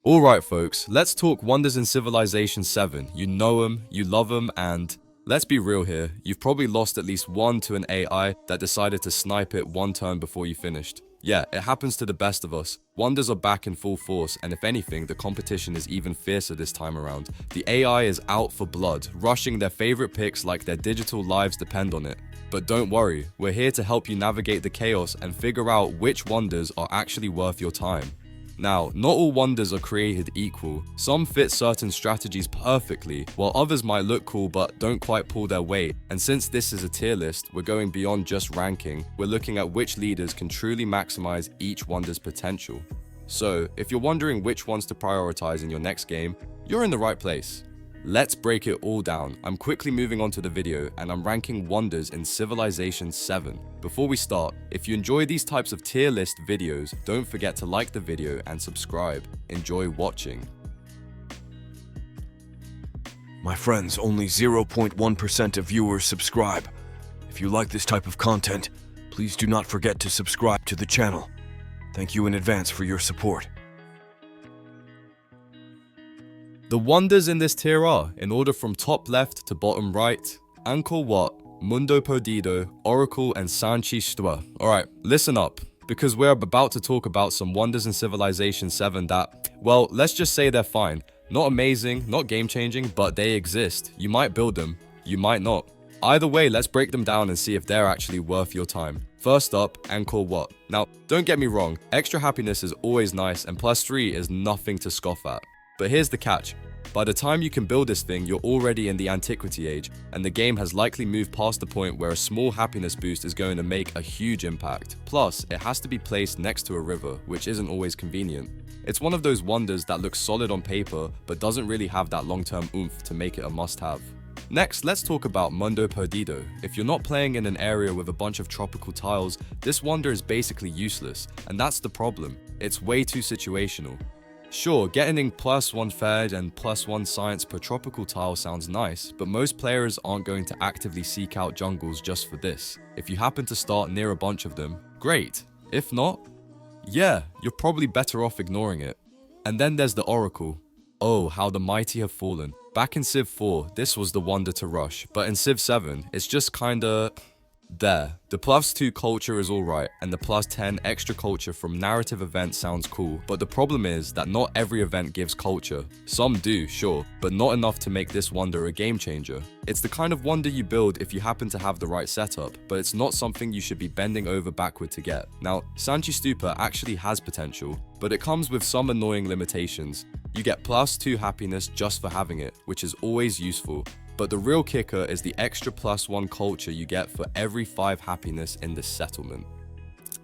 Alright folks, let's talk wonders in Civilization 7. You know them, you love them, and let's be real here, you've probably lost at least one to an AI that decided to snipe it one turn before you finished. Yeah, it happens to the best of us. Wonders are back in full force, and if anything, the competition is even fiercer this time around. The AI is out for blood, rushing their favorite picks like their digital lives depend on it. But don't worry, we're here to help you navigate the chaos and figure out which wonders are actually worth your time. Now, not all wonders are created equal. Some fit certain strategies perfectly, while others might look cool but don't quite pull their weight. And since this is a tier list, we're going beyond just ranking. We're looking at which leaders can truly maximize each wonder's potential. So, if you're wondering which ones to prioritize in your next game, you're in the right place. Let's break it all down. I'm quickly moving on to the video and I'm ranking wonders in Civilization 7. Before we start, if you enjoy these types of tier list videos, don't forget to like the video and subscribe. Enjoy watching. My friends, only 0.1% of viewers subscribe. If you like this type of content, please do not forget to subscribe to the channel. Thank you in advance for your support. The wonders in this tier are, in order from top left to bottom right, Angkor Wat, Mundo Perdido, Oracle, and Sanchi. Alright, listen up, because we're about to talk about some wonders in Civilization 7 that, well, let's just say they're fine. Not amazing, not game-changing, but they exist. You might build them, you might not. Either way, let's break them down and see if they're actually worth your time. First up, Angkor Wat. Now, don't get me wrong, extra happiness is always nice and +3 is nothing to scoff at. But here's the catch. By the time you can build this thing, you're already in the antiquity age, and the game has likely moved past the point where a small happiness boost is going to make a huge impact. Plus, it has to be placed next to a river, which isn't always convenient. It's one of those wonders that looks solid on paper, but doesn't really have that long-term oomph to make it a must-have. Next, let's talk about Mundo Perdido. If you're not playing in an area with a bunch of tropical tiles, this wonder is basically useless, and that's the problem. It's way too situational. Sure, getting in +1 Fed and +1 Science per tropical tile sounds nice, but most players aren't going to actively seek out jungles just for this. If you happen to start near a bunch of them, great. If not, yeah, you're probably better off ignoring it. And then there's the Oracle. Oh, how the mighty have fallen. Back in Civ 4, this was the wonder to rush, but in Civ 7, it's just kinda there. The +2 culture is alright, and the +10 extra culture from narrative events sounds cool, but the problem is that not every event gives culture. Some do, sure, but not enough to make this wonder a game changer. It's the kind of wonder you build if you happen to have the right setup, but it's not something you should be bending over backward to get. Now, Sanchi Stupa actually has potential, but it comes with some annoying limitations. You get +2 happiness just for having it, which is always useful. But the real kicker is the extra +1 culture you get for every 5 happiness in this settlement.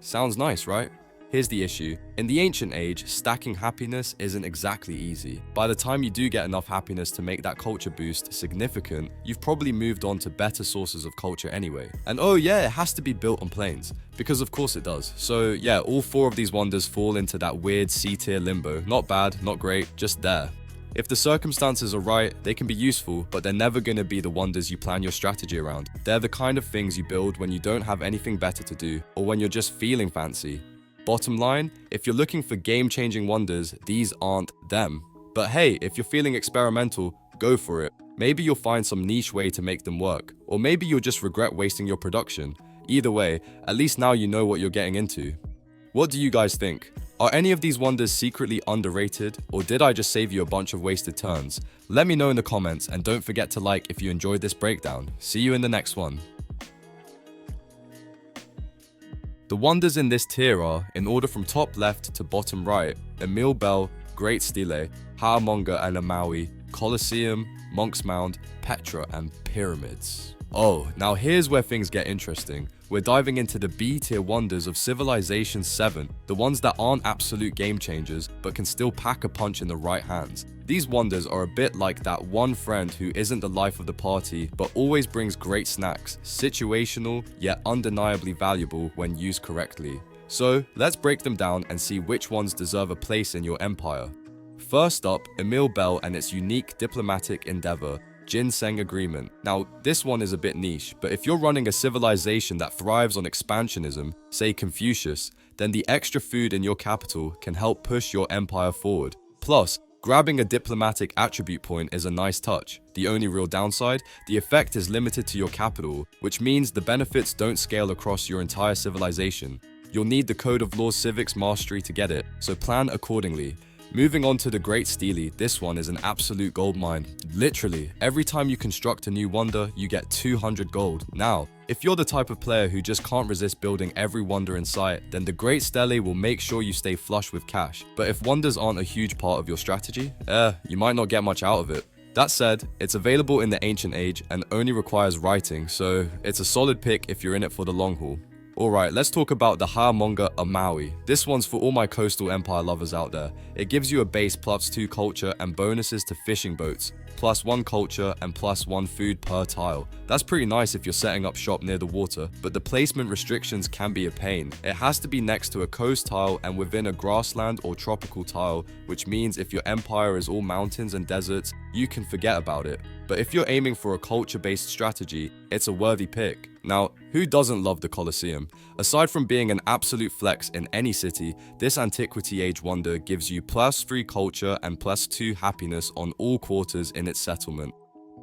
Sounds nice, right? Here's the issue. In the ancient age, stacking happiness isn't exactly easy. By the time you do get enough happiness to make that culture boost significant, you've probably moved on to better sources of culture anyway. And oh yeah, it has to be built on planes. Because of course it does. So yeah, all 4 of these wonders fall into that weird C-tier limbo. Not bad, not great, just there. If the circumstances are right, they can be useful, but they're never going to be the wonders you plan your strategy around. They're the kind of things you build when you don't have anything better to do, or when you're just feeling fancy. Bottom line, if you're looking for game-changing wonders, these aren't them. But hey, if you're feeling experimental, go for it. Maybe you'll find some niche way to make them work, or maybe you'll just regret wasting your production. Either way, at least now you know what you're getting into. What do you guys think? Are any of these wonders secretly underrated, or did I just save you a bunch of wasted turns? Let me know in the comments, and don't forget to like if you enjoyed this breakdown. See you in the next one. The wonders in this tier are, in order from top left to bottom right, Emil Bell, Great Stele, Haamonga and Amaui, Colosseum, Monk's Mound, Petra, and Pyramids. Oh, now here's where things get interesting. We're diving into the B-tier wonders of Civilization 7, the ones that aren't absolute game changers, but can still pack a punch in the right hands. These wonders are a bit like that one friend who isn't the life of the party, but always brings great snacks, situational, yet undeniably valuable when used correctly. So, let's break them down and see which ones deserve a place in your empire. First up, Emil Bell and its unique diplomatic endeavor, Ginseng Agreement. Now, this one is a bit niche, but if you're running a civilization that thrives on expansionism, say Confucius, then the extra food in your capital can help push your empire forward. Plus, grabbing a diplomatic attribute point is a nice touch. The only real downside, the effect is limited to your capital, which means the benefits don't scale across your entire civilization. You'll need the Code of Laws Civics Mastery to get it, so plan accordingly. Moving on to the Great Stele, this one is an absolute goldmine. Literally, every time you construct a new wonder, you get 200 gold. Now, if you're the type of player who just can't resist building every wonder in sight, then the Great Stele will make sure you stay flush with cash. But if wonders aren't a huge part of your strategy, you might not get much out of it. That said, it's available in the Ancient Age and only requires writing, so it's a solid pick if you're in it for the long haul. Alright, let's talk about the Hayamonga Amawi. This one's for all my coastal empire lovers out there. It gives you a base +2 culture and bonuses to fishing boats, +1 culture and +1 food per tile. That's pretty nice if you're setting up shop near the water, but the placement restrictions can be a pain. It has to be next to a coast tile and within a grassland or tropical tile, which means if your empire is all mountains and deserts, you can forget about it. But if you're aiming for a culture-based strategy, it's a worthy pick. Now, who doesn't love the Colosseum? Aside from being an absolute flex in any city, this Antiquity Age wonder gives you +3 culture and +2 happiness on all quarters in its settlement.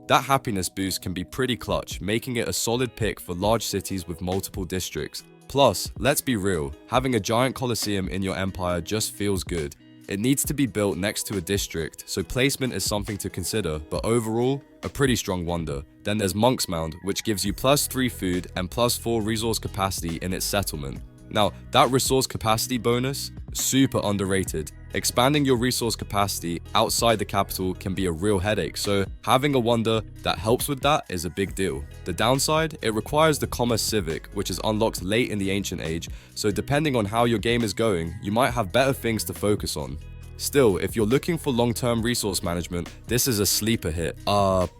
That happiness boost can be pretty clutch, making it a solid pick for large cities with multiple districts. Plus, let's be real, having a giant Colosseum in your empire just feels good. It needs to be built next to a district, so placement is something to consider, but overall, a pretty strong wonder. Then there's Monk's Mound, which gives you +3 food and +4 resource capacity in its settlement. Now, that resource capacity bonus, super underrated. Expanding your resource capacity outside the capital can be a real headache, so having a wonder that helps with that is a big deal. The downside, it requires the Commerce Civic, which is unlocked late in the Ancient Age, so depending on how your game is going, you might have better things to focus on. Still, if you're looking for long-term resource management, this is a sleeper hit.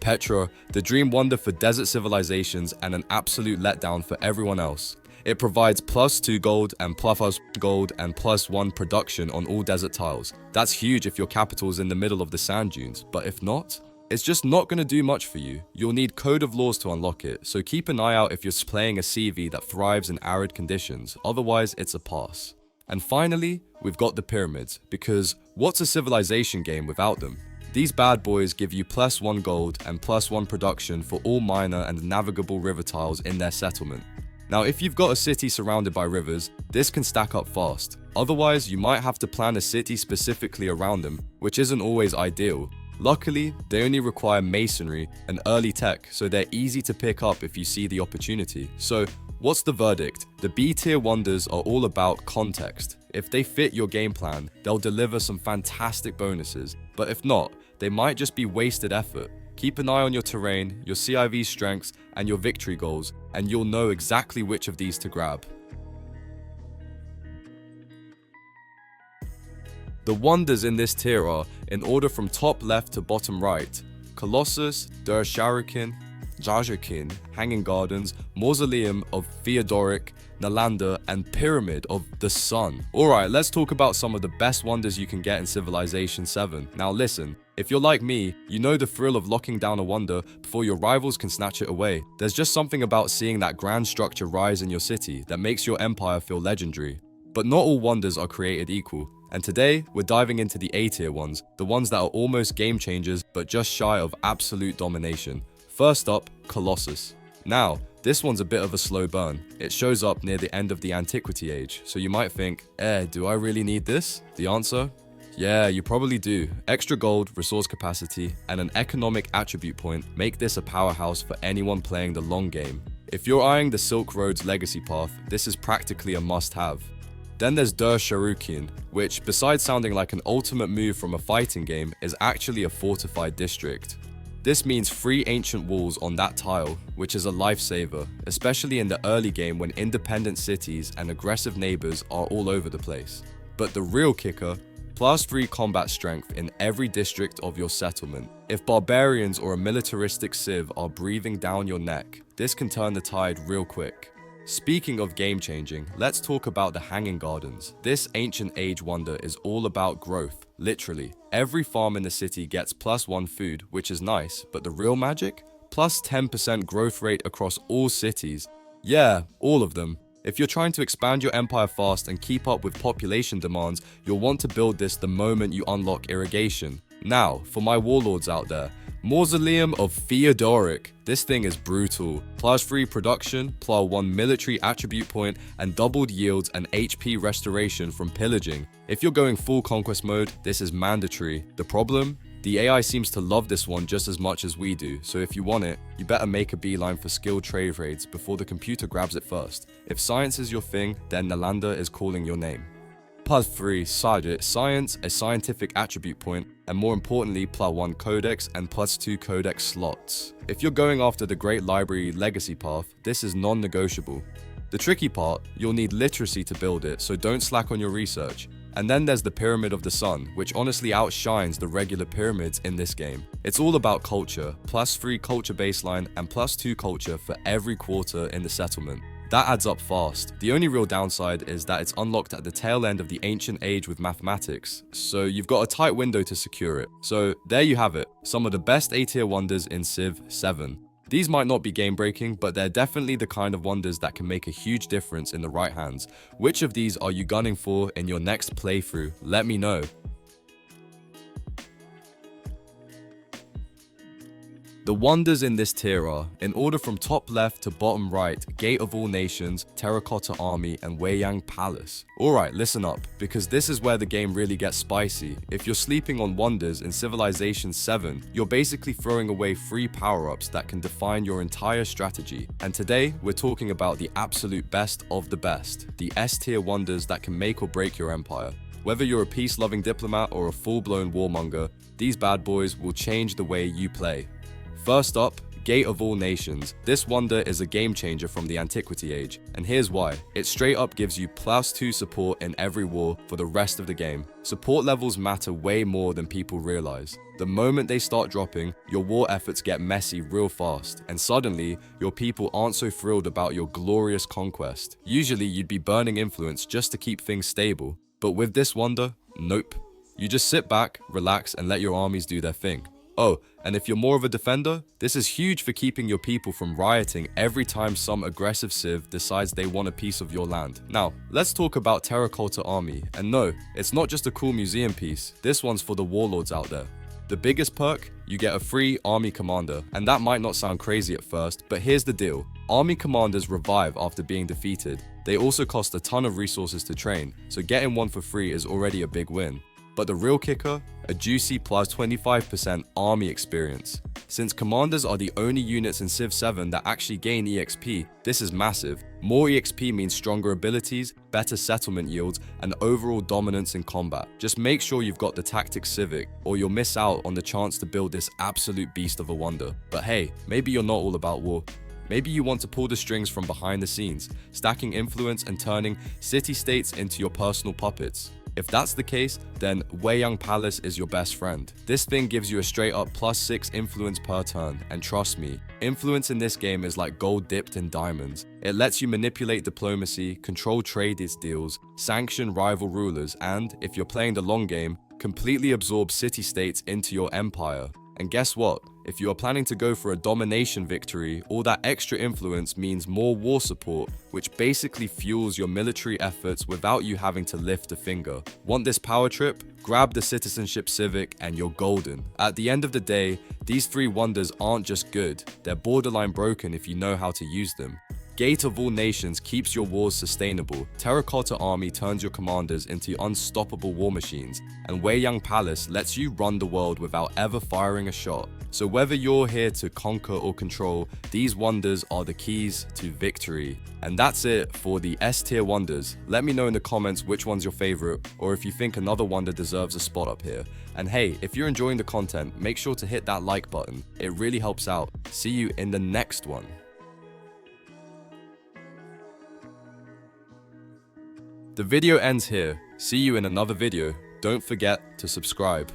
Petra, the dream wonder for desert civilizations and an absolute letdown for everyone else. It provides +2 gold and +1 production on all desert tiles. That's huge if your capital is in the middle of the sand dunes, but if not, it's just not going to do much for you. You'll need Code of Laws to unlock it, so keep an eye out if you're playing a CV that thrives in arid conditions, otherwise it's a pass. And finally, we've got the pyramids, because what's a civilization game without them? These bad boys give you +1 gold and +1 production for all minor and navigable river tiles in their settlement. Now, if you've got a city surrounded by rivers, this can stack up fast. Otherwise, you might have to plan a city specifically around them, which isn't always ideal. Luckily, they only require masonry and early tech, so they're easy to pick up if you see the opportunity. So, what's the verdict? The B-tier wonders are all about context. If they fit your game plan, they'll deliver some fantastic bonuses, but if not, they might just be wasted effort. Keep an eye on your terrain, your CIV strengths, and your victory goals, and you'll know exactly which of these to grab. The wonders in this tier are, in order from top left to bottom right: Colossus, Der Sharukin, Jajakin, Hanging Gardens, Mausoleum of Theodoric, Nalanda, and Pyramid of the Sun. Alright, let's talk about some of the best wonders you can get in Civilization 7. Now listen, if you're like me, you know the thrill of locking down a wonder before your rivals can snatch it away. There's just something about seeing that grand structure rise in your city that makes your empire feel legendary. But not all wonders are created equal. And today, we're diving into the A-tier ones, the ones that are almost game changers but just shy of absolute domination. First up, Colossus. Now, this one's a bit of a slow burn. It shows up near the end of the Antiquity Age, so you might think, do I really need this? The answer? Yeah, you probably do. Extra gold, resource capacity, and an economic attribute point make this a powerhouse for anyone playing the long game. If you're eyeing the Silk Road's legacy path, this is practically a must-have. Then there's Der Sharukin, which, besides sounding like an ultimate move from a fighting game, is actually a fortified district. This means 3 ancient walls on that tile, which is a lifesaver, especially in the early game when independent cities and aggressive neighbors are all over the place. But the real kicker, +3 combat strength in every district of your settlement. If barbarians or a militaristic civ are breathing down your neck, this can turn the tide real quick. Speaking of game changing, let's talk about the Hanging Gardens. This ancient age wonder is all about growth, literally. Every farm in the city gets +1 food, which is nice, but the real magic? +10% growth rate across all cities. Yeah, all of them. If you're trying to expand your empire fast and keep up with population demands, you'll want to build this the moment you unlock irrigation. Now, for my warlords out there, Mausoleum of Theodoric. This thing is brutal. +3 production, +1 military attribute point, and doubled yields and HP restoration from pillaging. If you're going full conquest mode, this is mandatory. The problem? The AI seems to love this one just as much as we do, so if you want it, you better make a beeline for skilled trade raids before the computer grabs it first. If science is your thing, then Nalanda is calling your name. +3 Sergeant, Science, a scientific attribute point, and more importantly, +1 Codex and +2 Codex slots. If you're going after the Great Library legacy path, this is non-negotiable. The tricky part, you'll need literacy to build it, so don't slack on your research. And then there's the Pyramid of the Sun, which honestly outshines the regular pyramids in this game. It's all about culture, +3 culture baseline and +2 culture for every quarter in the settlement. That adds up fast. The only real downside is that it's unlocked at the tail end of the ancient age with mathematics, so you've got a tight window to secure it. So there you have it, some of the best A-tier wonders in Civ 7. These might not be game-breaking, but they're definitely the kind of wonders that can make a huge difference in the right hands. Which of these are you gunning for in your next playthrough? Let me know. The wonders in this tier are, in order from top left to bottom right, Gate of All Nations, Terracotta Army, and Weiyang Palace. Alright, listen up, because this is where the game really gets spicy. If you're sleeping on wonders in Civilization 7, you're basically throwing away free power-ups that can define your entire strategy. And today, we're talking about the absolute best of the best, the S-tier wonders that can make or break your empire. Whether you're a peace-loving diplomat or a full-blown warmonger, these bad boys will change the way you play. First up, Gate of All Nations. This wonder is a game changer from the Antiquity Age, and here's why. It straight up gives you +2 support in every war for the rest of the game. Support levels matter way more than people realize. The moment they start dropping, your war efforts get messy real fast, and suddenly, your people aren't so thrilled about your glorious conquest. Usually, you'd be burning influence just to keep things stable, but with this wonder, nope. You just sit back, relax, and let your armies do their thing. Oh, and if you're more of a defender, this is huge for keeping your people from rioting every time some aggressive civ decides they want a piece of your land. Now, let's talk about Terracotta Army. And no, it's not just a cool museum piece, this one's for the warlords out there. The biggest perk? You get a free army commander, and that might not sound crazy at first, but here's the deal. Army commanders revive after being defeated. They also cost a ton of resources to train, so getting one for free is already a big win. But the real kicker? A juicy +25% army experience. Since commanders are the only units in Civ 7 that actually gain EXP, this is massive. More EXP means stronger abilities, better settlement yields, and overall dominance in combat. Just make sure you've got the Tactics Civic, or you'll miss out on the chance to build this absolute beast of a wonder. But hey, maybe you're not all about war. Maybe you want to pull the strings from behind the scenes, stacking influence and turning city-states into your personal puppets. If that's the case, then Weiyang Palace is your best friend. This thing gives you a straight up +6 influence per turn, and trust me, influence in this game is like gold dipped in diamonds. It lets you manipulate diplomacy, control trade deals, sanction rival rulers, and, if you're playing the long game, completely absorb city-states into your empire. And guess what? If you are planning to go for a domination victory, all that extra influence means more war support, which basically fuels your military efforts without you having to lift a finger. Want this power trip? Grab the Citizenship Civic and you're golden. At the end of the day, these three wonders aren't just good, they're borderline broken if you know how to use them. Gate of All Nations keeps your wars sustainable, Terracotta Army turns your commanders into unstoppable war machines, and Weiyang Palace lets you run the world without ever firing a shot. So whether you're here to conquer or control, these wonders are the keys to victory. And that's it for the S-tier wonders. Let me know in the comments which one's your favorite, or if you think another wonder deserves a spot up here. And hey, if you're enjoying the content, make sure to hit that like button. It really helps out. See you in the next one. The video ends here. See you in another video. Don't forget to subscribe.